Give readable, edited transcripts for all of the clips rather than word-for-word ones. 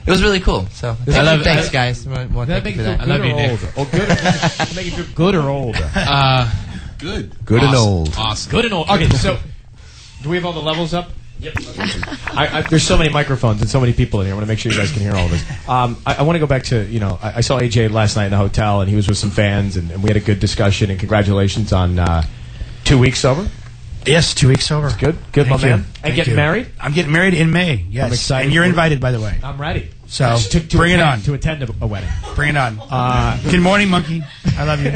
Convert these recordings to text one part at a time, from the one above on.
it was really cool. So thanks, guys. I love you, Nick. Oh, good. Make it good or old? Good. Good awesome. and old. Awesome. Good and old. Okay, so do we have all the levels up? Yep. There's so many microphones and so many people in here. I want to make sure you guys can hear all of this. I want to go back to, I saw AJ last night in the hotel, and he was with some fans, and we had a good discussion, and congratulations on 2 weeks sober. Yes, 2 weeks sober. That's good. Good, my man. And getting married? I'm getting married in May, yes. I'm excited. And you're invited, by the way. I'm ready. So, bring it on. To attend a wedding. Bring it on. Good morning, monkey. I love you.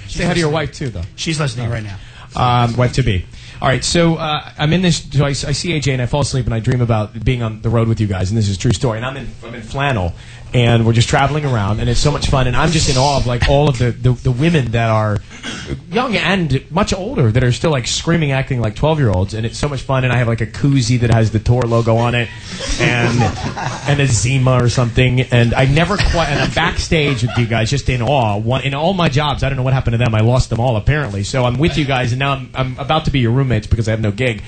Say hi to your wife, too, though. She's listening right now. Wife-to-be. All right, so I'm in this. So I see AJ and I fall asleep and I dream about being on the road with you guys, and this is a true story. And I'm in flannel, and we're just traveling around, and it's so much fun. And I'm just in awe of like all of the women that are young and much older that are still like screaming, acting like 12-year-olds, and it's so much fun. And I have like a koozie that has the tour logo on it, and a Zima or something. And I never quite. And I'm backstage with you guys, just in awe. In all my jobs, I don't know what happened to them. I lost them all apparently. So I'm with you guys, and now I'm about to be your roommates because I have no gig.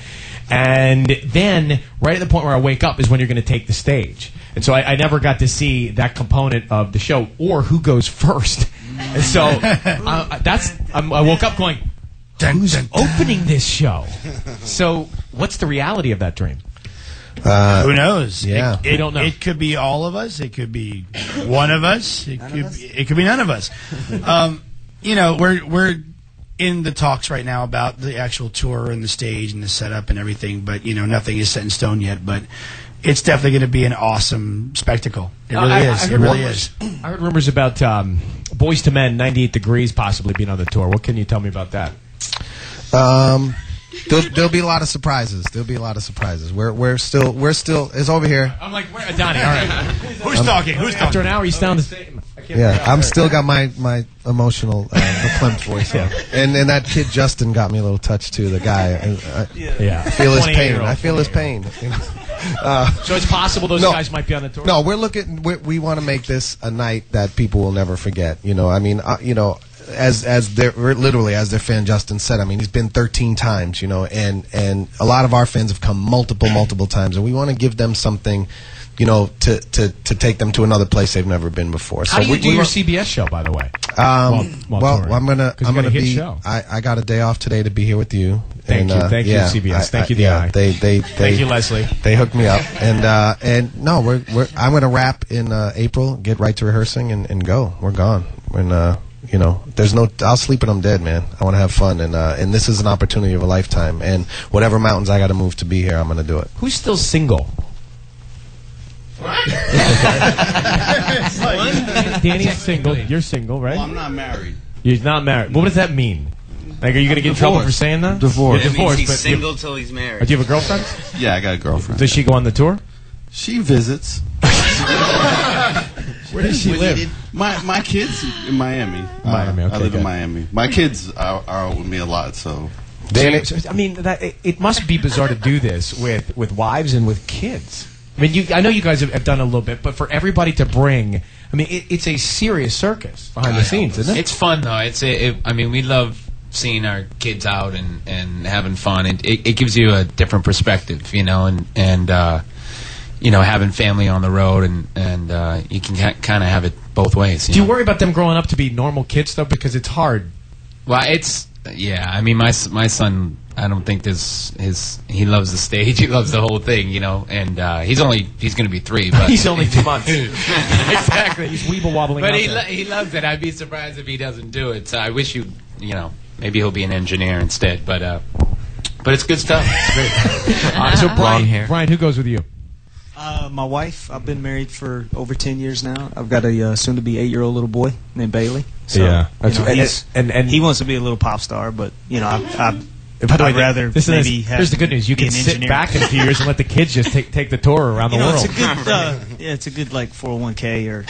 And then, right at the point where I wake up is when you're going to take the stage. And so I never got to see that component of the show or who goes first. And so I woke up going, who's opening this show? So what's the reality of that dream? Who knows? Yeah. We don't know. It could be all of us. It could be one of us. It could be none of us. We're in the talks right now about the actual tour and the stage and the setup and everything, but nothing is set in stone yet. But it's definitely going to be an awesome spectacle. It really is. It really is. I heard rumors about Boys to Men, 98 Degrees possibly being on the tour. What can you tell me about that? There'll be a lot of surprises. We're still. It's over here. I'm like, where, Donnie? All right. Who's talking? After an hour, you sound the same. Yeah, I'm still got my emotional verklempt voice. Yeah. And that kid Justin got me a little touch too. The guy. I feel his pain. I feel his pain. So it's possible those guys might be on the tour. No, we want to make this a night that people will never forget. As their fan Justin said, I mean, he's been 13 times, and a lot of our fans have come multiple times, and we want to give them something, to take them to another place they've never been before. How do you do your CBS show, by the way? Well, I'm gonna be. Show. I got a day off today to be here with you. Thank you, CBS. Thank you, DI. Thank you, Leslie. They hooked me up, and no, I'm gonna wrap in April, get right to rehearsing, and go. We're gone. I'll sleep when I'm dead, man. I want to have fun, and this is an opportunity of a lifetime. And whatever mountains I got to move to be here, I'm going to do it. Who's still single? What? Danny's single. You're single, right? Well, I'm not married. You're not married. What does that mean? Like, are you going to get in trouble for saying that? Divorce. It means he's single till he's married. Do you have a girlfriend? Yeah, I got a girlfriend. Does she go on the tour? She visits. Where does she live? My kids in Miami. Miami, okay. I live in Miami. My kids are out with me a lot, so. Danny, I mean, it must be bizarre to do this with wives and with kids. I mean, I know you guys have done a little bit, but for everybody to bring, I mean, it's a serious circus behind the scenes, isn't it? It's fun, though. We love seeing our kids out and having fun. It gives you a different perspective, and having family on the road, and you can kind of have it both ways. Do you worry about them growing up to be normal kids, though? Because it's hard. Well, I mean, my son, I don't think he loves the stage. He loves the whole thing, and he's going to be 3. But he's only 2 months. Exactly. He's weeble wobbling. But he loves it. I'd be surprised if he doesn't do it. So I wish maybe he'll be an engineer instead. But it's good stuff. It's great. So Brian, who goes with you? My wife. I've been married for over 10 years now. I've got a soon-to-be 8-year-old little boy named Bailey. So, yeah, and he wants to be a little pop star, but by the way, I'd rather maybe have. Here's the good news: you can sit back in a few years and let the kids just take the tour around the world. It's a good like 401k or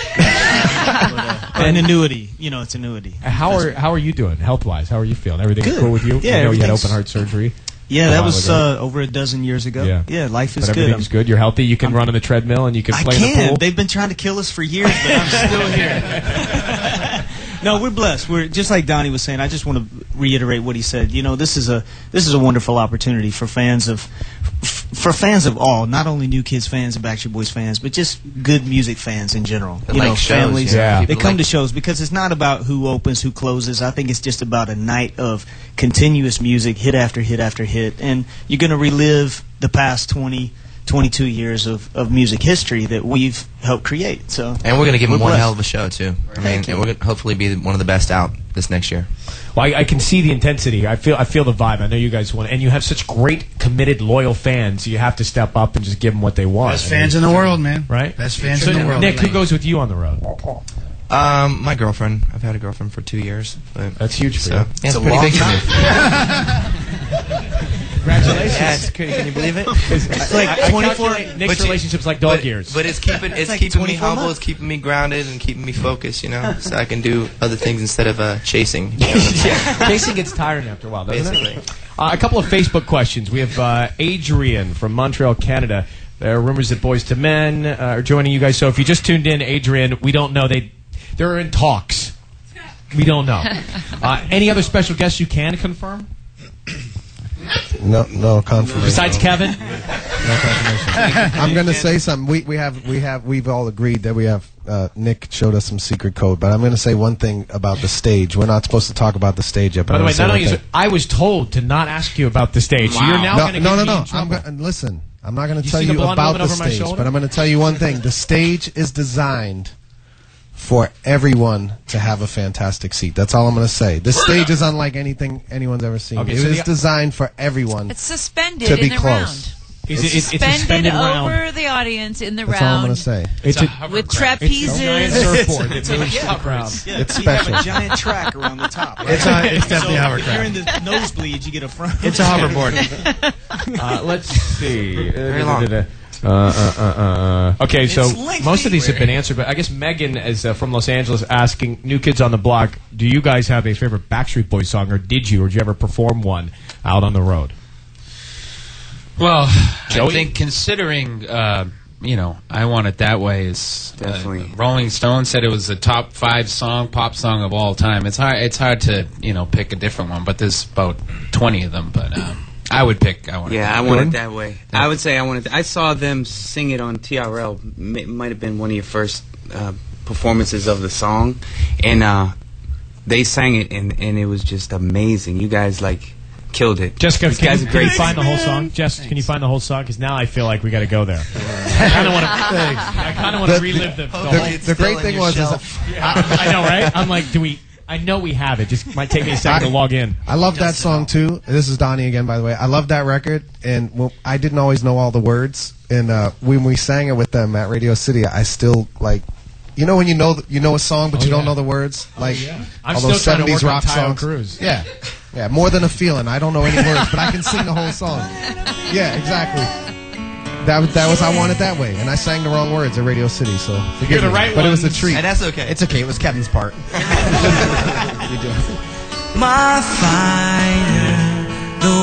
an annuity. It's annuity. How are you doing health-wise? How are you feeling? Everything cool with you? Yeah, you had open heart surgery. Yeah, that was over a dozen years ago. Yeah, life is good. Everything's good. You're healthy. You can run on the treadmill and you can play in the pool. They've been trying to kill us for years, but I'm still here. No, we're blessed. We're just like Donnie was saying. I just want to reiterate what he said. This is a wonderful opportunity for fans of for fans of all, not only New Kids fans and Backstreet Boys fans, but just good music fans in general. You know, families, they come to shows because it's not about who opens, who closes. I think it's just about a night of continuous music, hit after hit after hit, and you're going to relive the past 22 years of music history that we've helped create. So, and we're going to give them one hell of a show too. I mean, and we're going to hopefully be one of the best out this next year. Well, I can see the intensity. I feel the vibe. I know you guys want, and you have such great, committed, loyal fans. You have to step up and just give them what they want. Best fans in the world, man. Right? Best fans in the world. Nick, who goes with you on the road? My girlfriend. I've had a girlfriend for 2 years. That's huge for you. Yeah, it's pretty big for me. Congratulations. Yeah, it's crazy. Can you believe it? It's like 24. Nick's relationship's like dog years. But it's keeping me humble. It's keeping me grounded and keeping me focused. You know, so I can do other things instead of chasing. You know? Chasing gets tiring after a while, doesn't Basically. it? A couple of Facebook questions. We have Adrian from Montreal, Canada. There are rumors that Boys to Men are joining you guys. So if you just tuned in, Adrian, we don't know. They're in talks. We don't know. Any other special guests you can confirm? No confirmation. Besides Kevin? No confirmation. I'm going to say something. We've all agreed that we have. Nick showed us some secret code, but I'm going to say one thing about the stage. We're not supposed to talk about the stage yet. But by the way, not only I was told to not ask you about the stage. Wow. So you're now going to get me in trouble. Listen, I'm not going to tell you about the stage, but I'm going to tell you one thing. The stage is designed for everyone to have a fantastic seat. That's all I'm going to say. This stage is unlike anything anyone's ever seen. Okay, it is designed for everyone. It's suspended to be in the close. round. It's suspended over the audience in the That's round. all I'm going to say. With trapezes. It's a giant surfboard that moves to the crowd. Yeah, it's you special. have a giant track around the top. Right? It's definitely a hovercraft. If you're in the nosebleeds, you get a front. It's a hoverboard. Let's see. Very long. Okay, so lengthy. most of these have been answered, but I guess Megan is from Los Angeles asking, New Kids on the Block, do you guys have a favorite Backstreet Boys song, or did you ever perform one out on the road? Well, Joey? I think considering, I Want It That Way is Definitely. Rolling Stone said it was the top 5 pop song of all time. It's hard to pick a different one, but there's about 20 of them. But I would pick I Want It. Yeah, That I Way. Want It That Way. I would say I Want It. I saw them sing it on TRL. It might have been one of your first performances of the song, and they sang it, and it was just amazing. You guys killed it. Jessica, These guys are can great. you find the whole song? Jess, can you find the whole song? Because now I feel like we got to go there. I kind of want to relive the whole. The great thing was, I know, right? I'm like, I know we have it. Just might take me a second to log in. I love that song too. This is Donnie again, by the way. I love that record, and I didn't always know all the words. And when we sang it with them at Radio City, I still when you know a song, but you don't know the words, I'm all still those trying to 70s work rock on Tayo songs. Cruz. Yeah, More Than a Feeling. I don't know any words, but I can sing the whole song. Yeah, exactly. That was I Want It That Way, and I sang the wrong words at Radio City, so forgive You're the me. right But it was a ones. treat. And that's okay. It's okay. It was Kevin's part. My fighter, the